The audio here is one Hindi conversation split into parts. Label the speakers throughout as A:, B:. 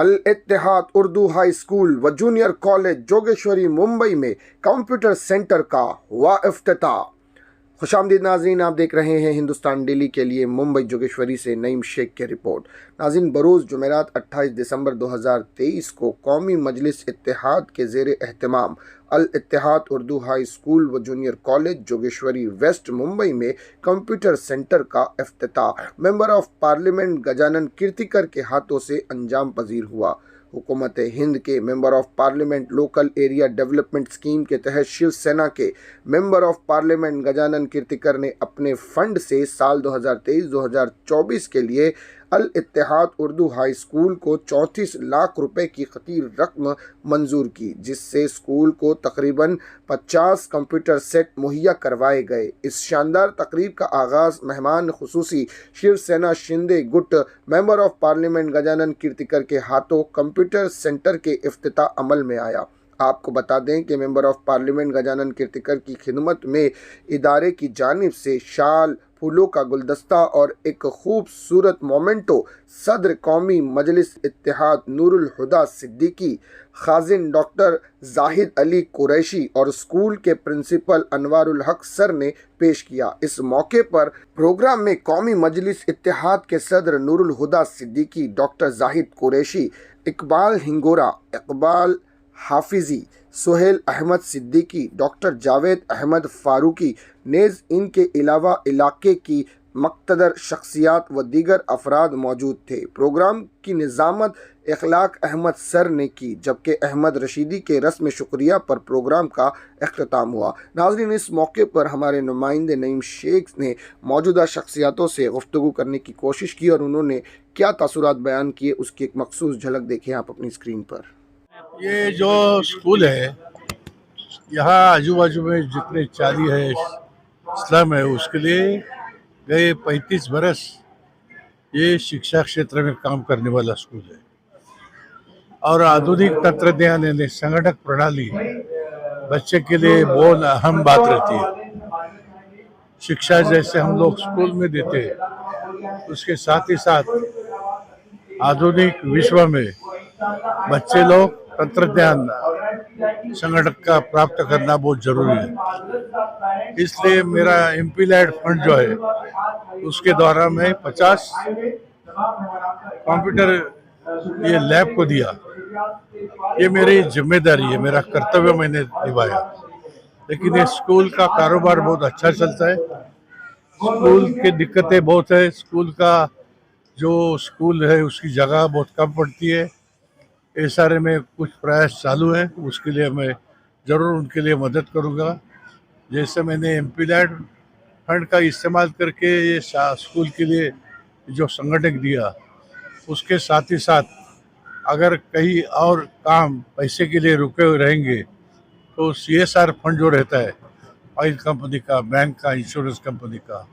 A: अल इत्तेहाद उर्दू हाई स्कूल व जूनियर कॉलेज जोगेश्वरी मुंबई में कंप्यूटर सेंटर का हुआ इफ्तिताह। खुशामदीद नाज़रीन, आप देख रहे हैं हिंदुस्तान डेली के लिए मुंबई जोगेश्वरी से नईम शेख की रिपोर्ट। नाज़रीन, बरोज़ जुमेरात 28 दिसंबर 2023 को कौमी मजलिस इत्तेहाद के ज़ेर एहतमाम अल इत्तेहाद उर्दू हाई स्कूल व junior college Jogeshwari west Mumbai में कंप्यूटर सेंटर का इफ्तिताह member of parliament Gajanan Kirtikar के हाथों से अंजाम पजीर हुआ। हुकूमत हिंद के member of parliament local area development scheme के तहत शिवसेना के member of parliament Gajanan Kirtikar ने अपने फंड से साल 2023-2024 के लिए अल इत्तेहाद उर्दू हाई स्कूल को 34 लाख रुपए की खतीर रकम मंजूर की, जिससे स्कूल को तकरीबन 50 कंप्यूटर सेट मुहैया करवाए गए। इस शानदार तकरीब का आगाज़ मेहमान खुसूसी शिवसेना शिंदे गुट member of parliament Gajanan Kirtikar के हाथों कंप्यूटर सेंटर के इफ्तिताह अमल में आया। आपको बता दें कि member of parliament Gajanan Kirtikar की खिदमत में इदारे की जानिब से शाल, फूलों का गुलदस्ता और एक खूबसूरत मोमेंटो सदर कौमी मजलिस इत्तेहाद नूरुल हुदा सिद्दीकी, खाजिन डॉक्टर जाहिद अली कुरैशी और स्कूल के प्रिंसिपल अनवारुल हक सर ने पेश किया। इस मौके पर प्रोग्राम में कौमी मजलिस इत्तेहाद के सदर नूरुल हुदा सिद्दीकी, डॉक्टर जाहिद कुरैशी, इकबाल हिंगोरा, इकबाल हाफिजी, सोहेल अहमद सिद्दीकी, डॉक्टर जावेद अहमद फारूकी नेज़ इनके अलावा इलाके की मक्तदर शख्सियात व दीगर अफराद मौजूद थे। प्रोग्राम की निज़ामत इखलाक अहमद सर ने की, जबकि अहमद रशीदी के रस्म शुक्रिया पर प्रोग्राम का अख्ताम हुआ। नाज़रीन, इस मौके पर हमारे नुमाइंदे नईम शेख ने मौजूदा शख्सियातों से गुफ्तगू करने की कोशिश की और उन्होंने क्या तासुरात बयान किए, उसकी एक मखसूस झलक देखें आप अपनी स्क्रीन पर।
B: ये जो स्कूल है, यहाँ आजू बाजू में जितने चाली है स्लम है, उसके लिए गए 35 बरस ये शिक्षा क्षेत्र में काम करने वाला स्कूल है और आधुनिक तंत्रज्ञान यानी संगठक प्रणाली बच्चे के लिए बहुत अहम बात रहती है। शिक्षा जैसे हम लोग स्कूल में देते हैं, उसके साथ ही साथ आधुनिक विश्व में बच्चे लोग तंत्रज्ञान संगठन का प्राप्त करना बहुत जरूरी है। इसलिए मेरा एमपी लैड फंड जो है, उसके द्वारा मैं 50 कंप्यूटर ये लैब को दिया। ये मेरी जिम्मेदारी है, मेरा कर्तव्य मैंने निभाया। लेकिन ये स्कूल का कारोबार बहुत अच्छा चलता है। स्कूल की दिक्कतें बहुत है। स्कूल का जो स्कूल है उसकी जगह बहुत कम पड़ती है। इस सारे में कुछ प्रयास चालू है, उसके लिए मैं ज़रूर उनके लिए मदद करूंगा। जैसे मैंने एमपी लैड फंड का इस्तेमाल करके ये स्कूल के लिए जो संगठन दिया, उसके साथ ही साथ अगर कहीं और काम पैसे के लिए रुके हुए रहेंगे तो सीएसआर फंड जो रहता है ऑयल कंपनी का, बैंक का, इंश्योरेंस कंपनी का,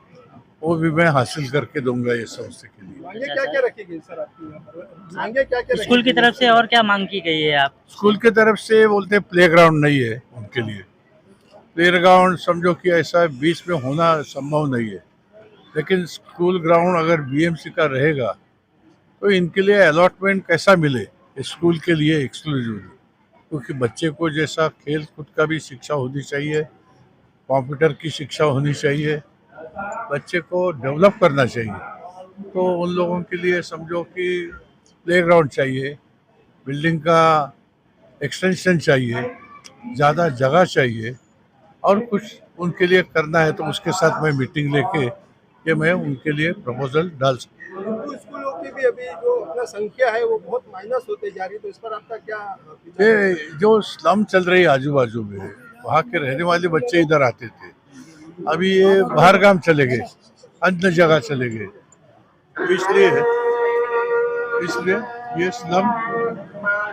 B: वो भी मैं हासिल करके दूंगा ये संस्था के लिए।
C: मांगे क्या रखी गई सर आपकी यहाँ पर? मांगे क्या
D: स्कूल की तरफ से और क्या मांग की गई है आप?
B: स्कूल की तरफ से बोलते हैं प्लेग्राउंड नहीं है उनके लिए। प्लेग्राउंड समझो कि ऐसा बीच में होना संभव नहीं है, लेकिन स्कूल ग्राउंड अगर बीएमसी का रहेगा तो इनके लिए अलॉटमेंट कैसा मिले स्कूल के लिए एक्सक्लूसिवली, क्योंकि बच्चे को जैसा खेल कूद का भी शिक्षा होनी चाहिए, कंप्यूटर की शिक्षा होनी चाहिए, बच्चे को डेवलप करना चाहिए। तो उन लोगों के लिए समझो कि प्लेग्राउंड चाहिए, बिल्डिंग का एक्सटेंशन चाहिए, ज़्यादा जगह चाहिए और कुछ उनके लिए करना है, तो उसके साथ मैं मीटिंग लेके ये मैं उनके लिए प्रपोजल डाल सकता हूँ।
C: उर्दू स्कूलों की भी अभी जो अपना संख्या है वो बहुत माइनस होते जा रही है, तो इस पर आपका क्या?
B: ये जो स्लम चल रही है आजू बाजू में, वहाँ के रहने वाले बच्चे इधर आते थे, अभी ये बाहर गांव चले गए, अन्य जगह चले गए। तो इसलिए ये स्लम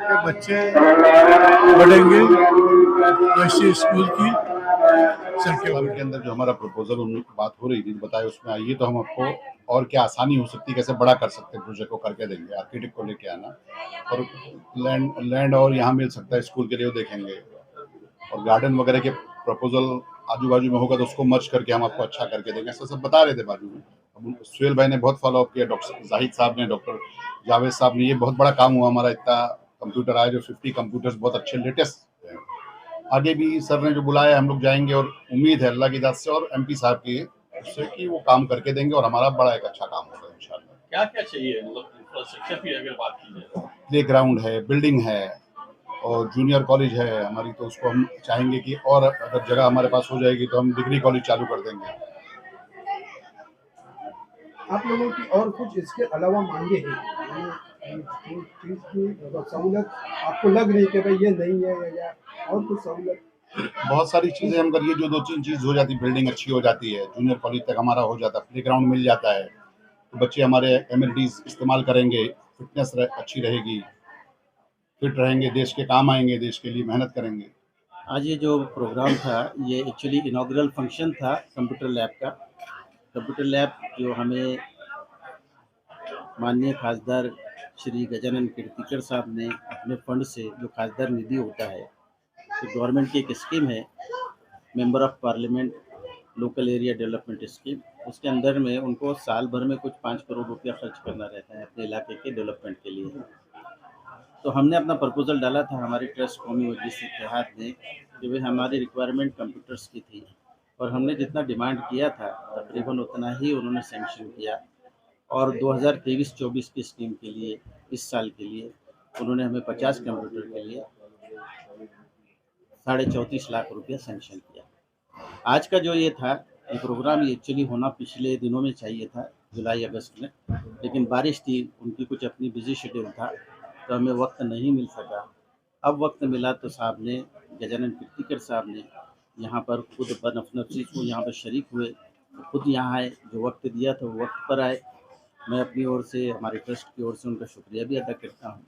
B: के बच्चे बढ़ेंगे, वैसे स्कूल की संख्या
E: के अंदर जो हमारा प्रपोजल उन बात हो रही थी बताए, उसमें आइए तो हम आपको और क्या आसानी हो सकती है, कैसे बड़ा कर सकते हैं प्रोजेक्ट को करके देंगे। आर्किटेक्ट को लेके आना और लैंड और यहाँ मिल सकता है स्कूल के लिए, वो देखेंगे। और गार्डन वगैरह के प्रपोजल आजू बाजू में होगा तो उसको मर्ज करके हम आपको अच्छा करके देंगे, ऐसा सब बता रहे थे बाजू में। अब सुहेल भाई ने बहुत फॉलो अप किया, डॉक्टर जाहिद साहब ने, डॉक्टर जावेद साहब ने, ये बहुत बड़ा काम हुआ हमारा, इतना कंप्यूटर आया, जो 50 कंप्यूटर्स बहुत अच्छे लेटेस्ट हैं। आगे भी सर ने जो बुलाया है, हम लोग जाएंगे और उम्मीद है अल्लाह की दाद से और एमपी साहब की उससे कि वो काम करके देंगे और हमारा बड़ा एक अच्छा काम होगा इंशाल्लाह।
F: क्या क्या चाहिए, मतलब इंफ्रास्ट्रक्चर की अगर बात की जाए?
E: प्ले ग्राउंड है, बिल्डिंग है और जूनियर कॉलेज है हमारी, तो उसको हम चाहेंगे कि और अगर जगह हमारे पास हो जाएगी तो हम डिग्री कॉलेज चालू कर देंगे।
C: आप लोगों की और कुछ इसके अलावा मांगे हैं, चीज़ की मतलब सहूलत आपको लग रही है कि भाई ये नहीं है, या और कुछ सहूलत?
E: बहुत सारी चीज़ें हम करिए, जो 2-3 चीज़ हो जाती, बिल्डिंग अच्छी हो जाती है, जूनियर कॉलेज तक हमारा हो जाता है, प्ले ग्राउंड मिल जाता है, तो बच्चे हमारे एमिनिटीज़ इस्तेमाल करेंगे, फिटनेस अच्छी रहेगी, फिट रहेंगे, देश के काम आएंगे, देश के लिए मेहनत करेंगे।
G: आज ये जो प्रोग्राम था, ये एक्चुअली इनॉग्रल फंक्शन था कंप्यूटर लैब का। कंप्यूटर लैब जो हमें माननीय खासदार श्री गजानन कीर्तिकर साहब ने अपने फंड से, जो खासदार निधि होता है, तो गवर्नमेंट की एक स्कीम है, member of parliament local area development scheme, उसके अंदर में उनको साल भर में कुछ 5 करोड़ रुपया खर्च करना रहता है अपने इलाके के डेवलपमेंट के लिए। तो हमने अपना प्रपोज़ल डाला था हमारे ट्रस्ट कौमी मजलिस इत्तेहाद ने कि भाई हमारी रिक्वायरमेंट कंप्यूटर्स की थी, और हमने जितना डिमांड किया था तकरीबन उतना ही उन्होंने सैंक्शन किया, और 2023-24 की स्कीम के लिए, इस साल के लिए उन्होंने हमें 50 कंप्यूटर के लिए 34.5 लाख रुपया सैंक्शन किया। आज का जो ये था, ये प्रोग्राम ये एक्चुअली होना पिछले दिनों में चाहिए था, जुलाई अगस्त में, लेकिन बारिश थी, उनकी कुछ अपनी बिजी शेड्यूल था, तो हमें वक्त नहीं मिल सका। अब वक्त मिला तो साहब ने, गजानन कीर्तिकर साहब ने यहाँ पर खुद बनफनफसी को यहाँ पर शरीक हुए, खुद यहाँ आए, जो वक्त दिया था वो वक्त पर आए। मैं अपनी ओर से, हमारे ट्रस्ट की ओर से उनका शुक्रिया भी अदा करता हूँ।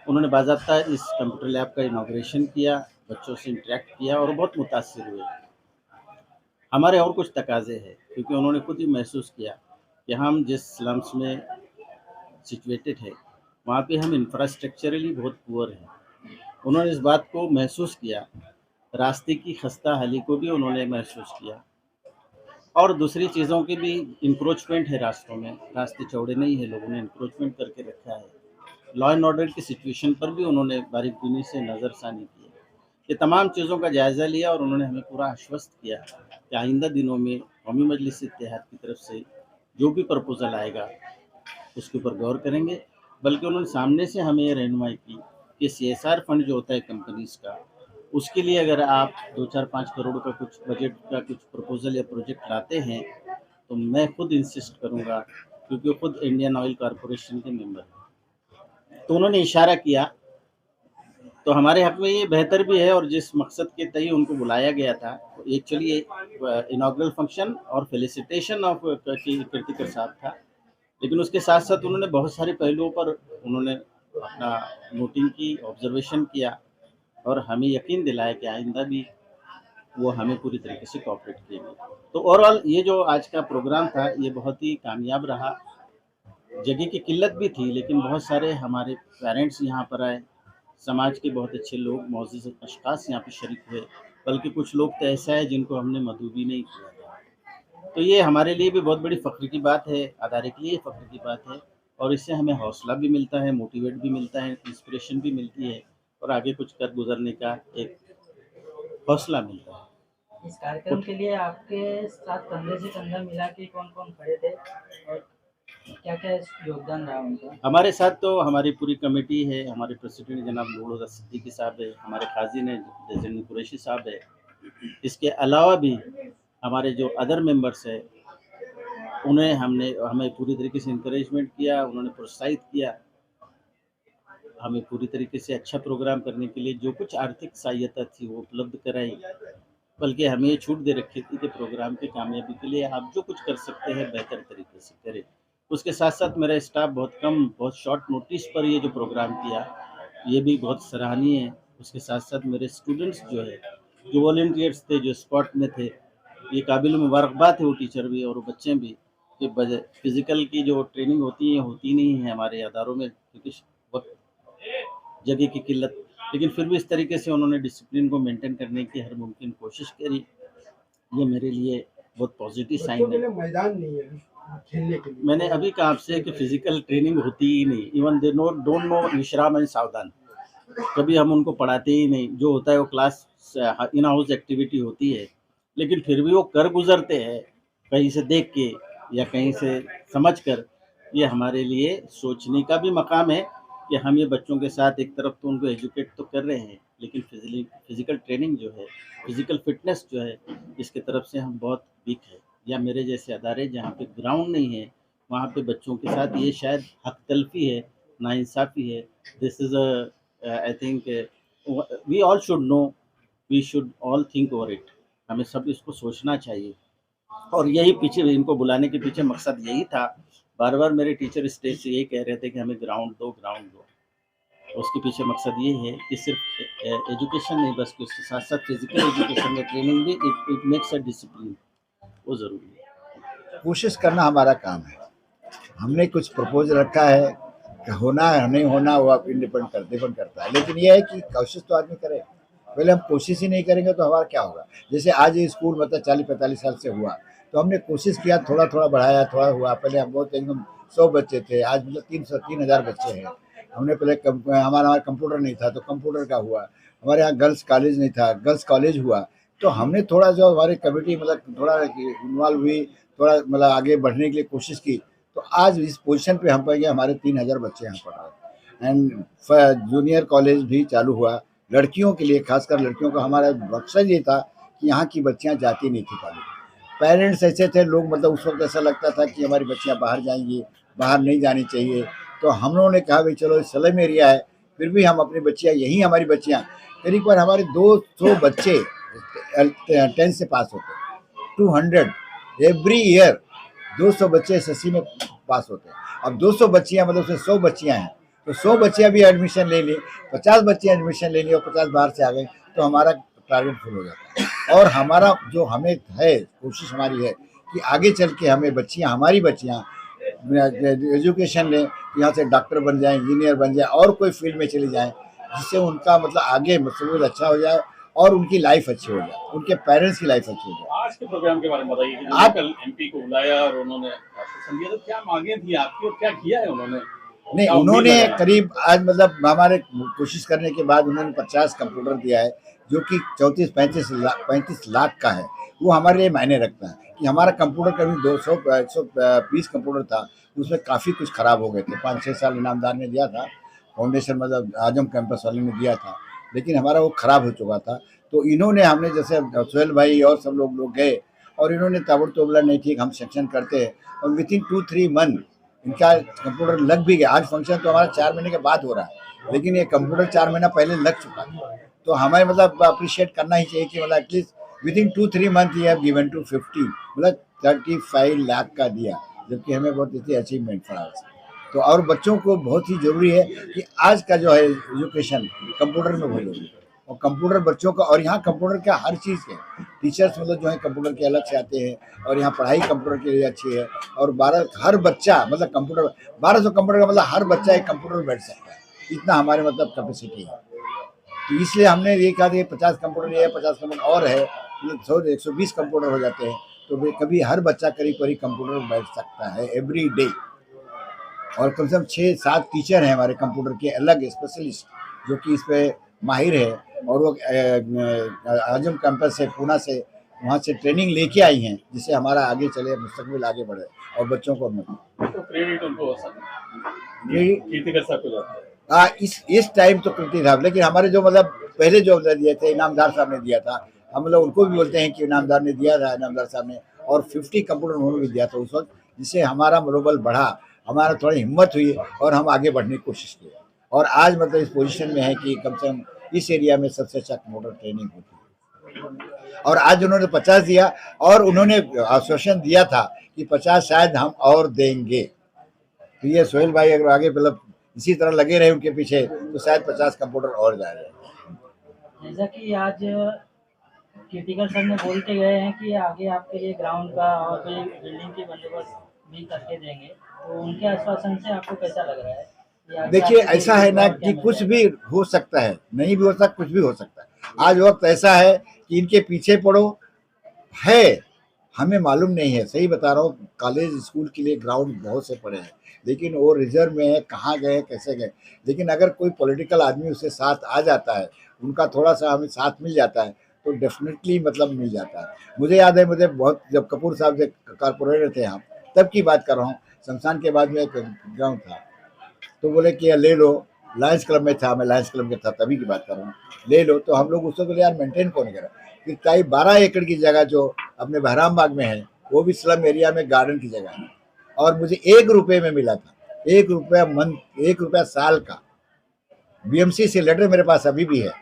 G: उन्होंने बाज़ाब्ता इस कंप्यूटर लैब का इनॉग्रेशन किया, बच्चों से इंटरेक्ट किया और बहुत मुतासिर हुए। हमारे और कुछ तकाज़े हैं, क्योंकि उन्होंने खुद ही महसूस किया कि हम जिस स्लम्स में सिचुएटेड है, वहाँ पे हम इंफ्रास्ट्रक्चरली बहुत पुअर हैं। उन्होंने इस बात को महसूस किया, रास्ते की खस्ता हाली को भी उन्होंने महसूस किया, और दूसरी चीज़ों की भी, इंक्रोचमेंट है रास्तों में, रास्ते चौड़े नहीं है, लोगों ने इंक्रोचमेंट करके रखा है। लॉ एंड ऑर्डर की सिचुएशन पर भी उन्होंने बारीकबीनी से नज़रसानी की। ये तमाम चीज़ों का जायज़ा लिया और उन्होंने हमें पूरा आश्वस्त किया कि आइंदा दिनों में कौमी मजलिस इत्तेहाद की तरफ से जो भी प्रपोज़ल आएगा उसके ऊपर गौर करेंगे। बल्कि उन्होंने सामने से हमें ये रहनुमाई की कि CSR फंड जो होता है कंपनीज़ का, उसके लिए अगर आप 2-4-5 करोड़ का कुछ बजट का कुछ प्रपोज़ल या प्रोजेक्ट लाते हैं, तो मैं खुद इंसिस्ट करूँगा, क्योंकि वो खुद इंडियन ऑयल कॉरपोरेशन के मेंबर हैं। तो उन्होंने इशारा किया, तो हमारे हक़ में ये बेहतर भी है, और जिस मकसद के तय उनको बुलाया गया था, एक्चुअली इनॉग्रल फंक्शन और फेलिसिटेशन ऑफ कीर्तिकर साहब था, लेकिन उसके साथ साथ उन्होंने बहुत सारे पहलुओं पर उन्होंने अपना नोटिंग की, ऑब्जर्वेशन किया, और हमें यकीन दिलाया कि आइंदा भी वो हमें पूरी तरीके से कोऑपरेट करेंगे। तो ओवरऑल ये जो आज का प्रोग्राम था, ये बहुत ही कामयाब रहा। जगह की किल्लत भी थी, लेकिन बहुत सारे हमारे पेरेंट्स यहाँ पर आए, समाज के बहुत अच्छे लोग, मौजूद अशख़ास यहाँ पे शरीक हुए, बल्कि कुछ लोग तो ऐसा है जिनको हमने मदऊ भी नहीं किया था। तो ये हमारे लिए भी बहुत बड़ी फ़ख्र की बात है, अदारे के लिए फ़ख्र की बात है, और इससे हमें हौसला भी मिलता है, मोटिवेट भी मिलता है, इंस्पिरेशन भी मिलती है, और आगे कुछ कर गुजरने का एक हौसला मिलता है।
D: इस कार्यक्रम के लिए आपके साथ कंधे से कंधा मिला के कौन-कौन खड़े थे और क्या-क्या योगदान रहा उनका?
G: हमारे साथ तो हमारी पूरी कमेटी है, हमारे प्रेसिडेंट जनाब नूर सिद्दीकी साहब है, हमारे काज़ी हैं जज़ील कुरैशी साहब है। इसके अलावा भी हमारे जो अदर मेंबर्स हैं, उन्हें हमें पूरी तरीके से इंकरेजमेंट किया, उन्होंने प्रोत्साहित किया हमें पूरी तरीके से अच्छा प्रोग्राम करने के लिए। जो कुछ आर्थिक सहायता थी वो उपलब्ध कराई, बल्कि हमें ये छूट दे रखी थी कि प्रोग्राम की कामयाबी के लिए आप जो कुछ कर सकते हैं बेहतर तरीके से करें। उसके साथ-साथ मेरा स्टाफ बहुत शॉर्ट नोटिस पर ये जो प्रोग्राम किया, ये भी बहुत सराहनीय है। उसके साथ-साथ मेरे स्टूडेंट्स जो है, जो वॉलंटियर्स थे, जो स्पॉट में थे, ये काबिल-ए-मुबारकबाद है वो टीचर भी और वो बच्चे भी, कि फिज़िकल की जो ट्रेनिंग होती है, होती नहीं है हमारे अदारों में, क्योंकि वक़्त जगह की किल्लत, लेकिन फिर भी इस तरीके से उन्होंने डिसिप्लिन को मेंटेन करने की हर मुमकिन कोशिश करी। ये मेरे लिए बहुत पॉजिटिव
C: बच्चों
G: साइन
C: के
G: है।
C: लिए मैदान नहीं है, खेलने के लिए?
G: मैंने अभी कहा आपसे कि फिजिकल ट्रेनिंग होती ही नहीं, इवन दे डोंट नो विश्राम एंड सावधान, कभी हम उनको पढ़ाते ही नहीं। जो होता है वो क्लास इन हाउस एक्टिविटी होती है, लेकिन फिर भी वो कर गुजरते हैं कहीं से देख के या कहीं से समझ कर। ये हमारे लिए सोचने का भी मकाम है कि हम ये बच्चों के साथ एक तरफ तो उनको एजुकेट तो कर रहे हैं, लेकिन फिजिकल ट्रेनिंग जो है, फिजिकल फिटनेस जो है, इसके तरफ से हम बहुत वीक है। या मेरे जैसे अदारे जहाँ पे ग्राउंड नहीं है, वहाँ पे बच्चों के साथ ये शायद हक तलफी है, नाइंसाफ़ी है। This is I think we all should no, we should all think over it. हमें सब इसको सोचना चाहिए, और यही पीछे इनको बुलाने के पीछे मकसद यही था। बार बार मेरे टीचर स्टेज से यही कह रहे थे कि हमें ग्राउंड दो, ग्राउंड दो। उसके पीछे मकसद ये है कि सिर्फ एजुकेशन नहीं, बस उसके साथ साथ फिजिकल एजुकेशन में ट्रेनिंग भी, इट मेक्स अ डिसिप्लिन, वो ज़रूरी है।
H: कोशिश करना हमारा काम है। हमने कुछ प्रपोज रखा है कि होना है नहीं होना वो आप डिपेंड करता है, लेकिन ये है कि कोशिश तो आदमी करे। पहले हम कोशिश ही नहीं करेंगे तो हमारा क्या होगा। जैसे आज ये स्कूल मतलब 40-45 साल से हुआ, तो हमने कोशिश किया, थोड़ा थोड़ा बढ़ाया, थोड़ा हुआ। पहले हम बहुत एकदम 100 बच्चे थे, आज मतलब 3,000 बच्चे हैं। हमने पहले हमारा कंप्यूटर नहीं था तो कंप्यूटर का हुआ। हमारे यहाँ गर्ल्स कॉलेज नहीं था, गर्ल्स कॉलेज हुआ। तो हमने थोड़ा जो हमारी कमेटी मतलब थोड़ा इन्वॉल्व हुई, थोड़ा मतलब आगे बढ़ने के लिए कोशिश की, तो आज इस पोजीशन पे हम पाएंगे। हमारे 3,000 बच्चे यहाँ पढ़ रहे हैं। एंड जूनियर कॉलेज भी चालू हुआ लड़कियों के लिए, खासकर लड़कियों का। हमारा मकसद ये था कि यहाँ की बच्चियाँ जाती नहीं थी कॉलेज। पेरेंट्स ऐसे थे लोग, मतलब उस वक्त ऐसा लगता था कि हमारी बच्चियाँ बाहर जाएंगी, बाहर नहीं जानी चाहिए। तो हम लोगों ने कहा भाई चलो स्लम एरिया है, फिर भी हम अपनी बच्चियाँ यहीं, हमारी बच्चियाँ करीब पर हमारे 200 बच्चे 10th से पास होते, 200 एवरी ईयर 200 बच्चे एसएससी में पास होते हैं। अब 200 बच्चियाँ मतलब उसमें 100 बच्चियाँ हैं, तो 100 बच्चियाँ भी एडमिशन ले ली, 50 बच्चे एडमिशन ले ली और 50 बाहर से आ गए, तो हमारा टारगेट फुल हो जाता है। और हमारा जो हमें है, कोशिश हमारी है कि आगे चल के हमें बच्चियाँ, हमारी बच्चियाँ एजुकेशन लें, यहाँ से डॉक्टर बन जाएँ, इंजीनियर बन जाए और कोई फील्ड में चली जाएँ, जिससे उनका मतलब आगे मस्तकबिल अच्छा हो जाए और उनकी लाइफ अच्छी हो जाए, उनके पेरेंट्स की लाइफ अच्छी हो जाए।
F: आज के प्रोग्राम के बारे में बताइए कि जो
H: आप-
F: कल एमपी को बुलाया और उन्होंने आश्वासन दिया, तो क्या मांगे थी आपकी और क्या किया है उन्होंने?
H: नहीं,
F: क्या उम्मीद
H: उन्होंने
F: लगाई?
H: करीब आज मतलब हमारे कोशिश करने के बाद उन्होंने 50 कंप्यूटर दिया है, जो कि 35 लाख का है। वो हमारे लिए मायने रखता है कि हमारा कंप्यूटर करीब 120 कंप्यूटर था, उसमें काफ़ी कुछ ख़राब हो गए थे। 5-6 साल इनामदार ने दिया था, फाउंडेशन मतलब आजम कैंपस वाले ने दिया था, लेकिन हमारा वो ख़राब हो चुका था। तो इन्होंने, हमने जैसे सोहेल भाई और सब लोग गए और इन्होंने ताबड़तोड़ बोला नहीं ठीक हम सेक्शन करते हैं, और विथिन 2-3 मंथ इनका कंप्यूटर लग भी गया। आज फंक्शन तो हमारा 4 महीने के बाद हो रहा है, लेकिन ये कंप्यूटर 4 महीना पहले लग चुका था। तो हमें मतलब अप्रिशिएट करना ही चाहिए कि मतलब एटलीस्ट विथिन 2-3 मंथ ये हैव गिवन टू 50 मतलब 35 लाख का दिया, जबकि हमें बहुत इतनी अचीवमेंट फॉर। तो और बच्चों को बहुत ही ज़रूरी है कि आज का जो है एजुकेशन कंप्यूटर में बहुत जरूरी है, और कंप्यूटर बच्चों का, और यहाँ कंप्यूटर का हर चीज़ के टीचर्स मतलब जो है कंप्यूटर के अलग से आते हैं, और यहाँ पढ़ाई कंप्यूटर के लिए अच्छी है। और 12 हर बच्चा मतलब कंप्यूटर 1200 कंप्यूटर का मतलब हर बच्चा एक कंप्यूटर बैठ सकता है, इतना हमारे मतलब कैपेसिटी है। तो इसलिए हमने ये कहा कि 50 कंप्यूटर ये है, 50 कंप्यूटर और है, मतलब 120 कंप्यूटर हो जाते हैं। तो कभी हर बच्चा करीब कंप्यूटर बैठ सकता है एवरी डे। और कम से कम 6-7 टीचर हैं हमारे कंप्यूटर के अलग स्पेशलिस्ट, जो कि इस पे माहिर है, और वो आजम कैंपस से, पूना से, वहाँ से ट्रेनिंग लेके आई हैं, जिससे हमारा आगे चले, मुस्तकबिल आगे बढ़े और बच्चों को
F: तो क्रेडिट उनको
H: क्रेडिट
F: कीर्तिकर साहब को जाता है।
H: इस टाइम तो कृति था, लेकिन हमारे जो मतलब पहले जो दिए थे, इनामदार साहब ने दिया था, हम लोग उनको भी बोलते हैं कि इनामदार ने दिया था, इनामदार साहब ने, और 50 कंप्यूटर उन्होंने भी दिया था उस वक्त, जिससे हमारा मनोबल बढ़ा, हमारा थोड़ी हिम्मत हुई और हम आगे बढ़ने की कोशिश की। और आज मतलब इस पोजीशन में है कि कम से कम इस एरिया में सबसे अच्छा कंप्यूटर ट्रेनिंग होती है। और आज उन्होंने 50 दिया, और उन्होंने आश्वासन दिया था कि 50 शायद हम और देंगे। तो ये सोहेल भाई अगर आगे मतलब इसी तरह लगे रहे उनके पीछे, तो शायद 50 कंप्यूटर और जाएगा।
D: जैसा कि आज कीर्तिकर सर ने बोल के गए हैं कि आगे आपके लिए ग्राउंड का और भी बिल्डिंग की बंदोबस्त भी करके देंगे, तो उनके आश्वासन से आपको कैसा लग रहा है? कि आगे
H: देखिए
D: आपके लिए
H: ऐसा है ना
D: और क्या
H: कि
D: मिल
H: कुछ
D: जाएगा?
H: भी हो सकता है, नहीं भी हो सकता, कुछ भी हो सकता है। आज वक्त ऐसा है कि इनके पीछे पड़ो, है हमें मालूम नहीं है, सही बता रहा हूँ, कॉलेज स्कूल के लिए ग्राउंड बहुत से पड़े हैं, लेकिन वो रिजर्व में है, कहाँ गए कैसे गए। लेकिन अगर कोई पॉलिटिकल आदमी उससे साथ आ जाता है, उनका थोड़ा सा हमें साथ मिल जाता है, तो डेफिनेटली मतलब मिल जाता है। मुझे याद है, मुझे बहुत, जब कपूर साहब से कारपोरेटर थे हम, तब की बात कर रहा हूँ, शमशान के बाद में एक ग्राउंड था, तो बोले कि ले लो, लायंस क्लब में था, मैं लायंस क्लब में था, तभी की बात कर रहा हूँ, ले लो। तो हम लोग उसको बोले यार मेंटेन कौन करा, कि कई 12 एकड़ की जगह जो अपने बहराम बाग में है, वो भी स्लम एरिया में गार्डन की जगह है, और मुझे 1 रुपये में मिला था, 1 रुपया मंथ, 1 रुपया साल का। बीएमसी से लेटर मेरे पास अभी भी है।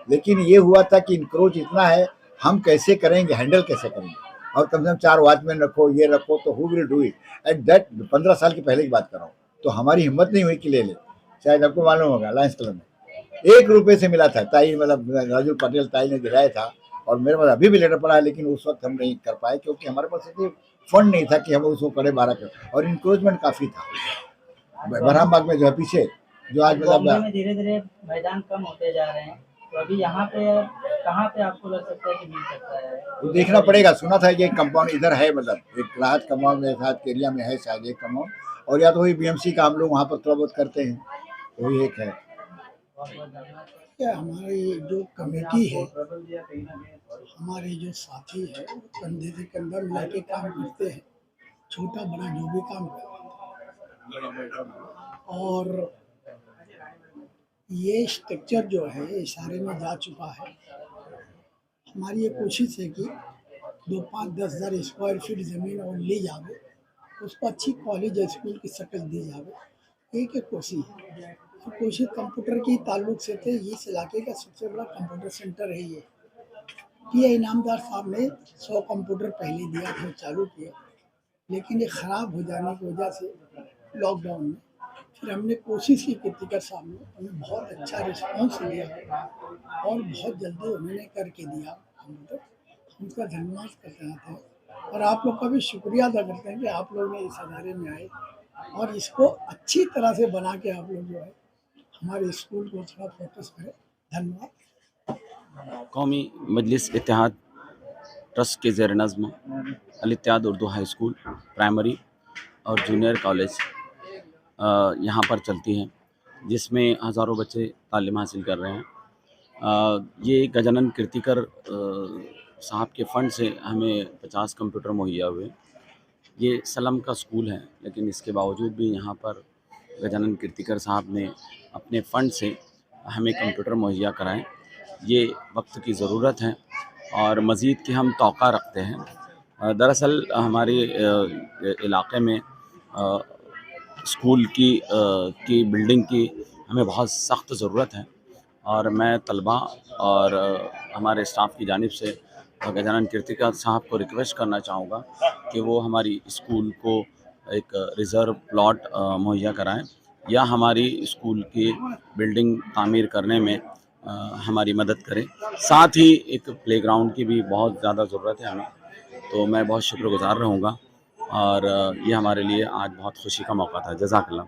H: लेकिन ये हुआ था कि इंक्रोच इतना है, हम कैसे करेंगे, हैंडल कैसे करेंगे, और कम से कम 4 वॉचमैन रखो, ये रखो, तो who will do it at that. 15 साल की पहले की बात कर रहा हूँ, तो हमारी हिम्मत नहीं हुई कि ले ले। शायद आपको मालूम होगा, लायंस क्लब में 1 रुपये से मिला था, ताई मतलब राजू पटेल ताई ने दिलाया था, और मेरे पास अभी भी लेटर पड़ा है, लेकिन उस वक्त हम नहीं कर पाए, क्योंकि हमारे पास इतने फंड नहीं था कि हम उसको करें 12 कर, और इंक्रोचमेंट काफ़ी था बहराम बाग में जो है पीछे, जो आज
D: बॉम्बे
H: मतलब
D: में धीरे धीरे मैदान कम होते जा रहे हैं, तो अभी यहाँ पे कहाँ पे आपको लग सकता है कि मिल सकता है?
H: वो देखना पड़ेगा। सुना था कि एक कंपाउंड इधर है, मतलब एक राहत कंपाउंड में साथ एरिया में है शायद एक कंपाउंड, और या तो वही बीएमसी का हम लोग वहाँ पर थोड़ा बहुत करते हैं, वही एक है।
I: क्या हमारी जो कमेटी है, हमारे जो साथी है, वो कंधे से कंधा मिला के काम करते हैं, छोटा बड़ा जो भी काम करते हैं। और ये स्ट्रक्चर जो है इशारे में जा चुका है। हमारी ये कोशिश है कि 2, 5, 10 हज़ार स्क्वायर फीट ज़मीन और ली जावे, उसको अच्छी कॉलेज या स्कूल की शक्ल दी जावे, एक कोशिश है। और कोशिश कंप्यूटर की ताल्लुक से थे, इस इलाके का सबसे बड़ा कंप्यूटर सेंटर है ये इनामदार साहब ने 100 कंप्यूटर पहले दिया था, चालू किया, लेकिन ये ख़राब हो जाने की वजह से लॉकडाउन में फिर हमने कोशिश की कृतिका साहब ने, उन्हें बहुत अच्छा रिस्पॉन्स दिया और बहुत जल्दी उन्होंने करके दिया कंप्यूटर। हम उसका धन्यवाद करते हैं, और आप लोग का भी शुक्रिया अदा करते हैं कि आप लोग ने इस अदारे में आए और इसको अच्छी तरह से बना के आप लोग जो है हमारे स्कूल को थोड़ा फोकस करें। धन्यवाद।
G: कौमी मजलिस इत्तेहाद ट्रस्ट के ज़ेर नज़्म अल Ittehad Urdu high school primary और जूनियर कॉलेज यहाँ पर चलती हैं, जिसमें हज़ारों बच्चे तालीम हासिल कर रहे हैं। ये गजानन कीर्तिकर साहब के फ़ंड से हमें 50 कंप्यूटर मुहैया हुए। ये सलम का स्कूल है, लेकिन इसके बावजूद भी यहाँ पर गजानन कीर्तिकर साहब ने अपने फ़ंड से हमें कंप्यूटर मुहैया कराएँ। ये वक्त की ज़रूरत है और मज़ीद की हम तौक़ा रखते हैं। दरअसल हमारे इलाक़े में स्कूल की बिल्डिंग की हमें बहुत सख्त ज़रूरत है, और मैं तलबा और हमारे स्टाफ की जानिब से गजानन कीर्तिकर साहब को रिक्वेस्ट करना चाहूँगा कि वो हमारी स्कूल को एक रिज़र्व प्लॉट मुहैया कराएं, या हमारी स्कूल की बिल्डिंग तामीर करने में हमारी मदद करें। साथ ही एक प्लेग्राउंड की भी बहुत ज़्यादा ज़रूरत है हमें, तो मैं बहुत शुक्रगुज़ार रहूँगा, और ये हमारे लिए आज बहुत खुशी का मौका था। जज़ाकल्लाह।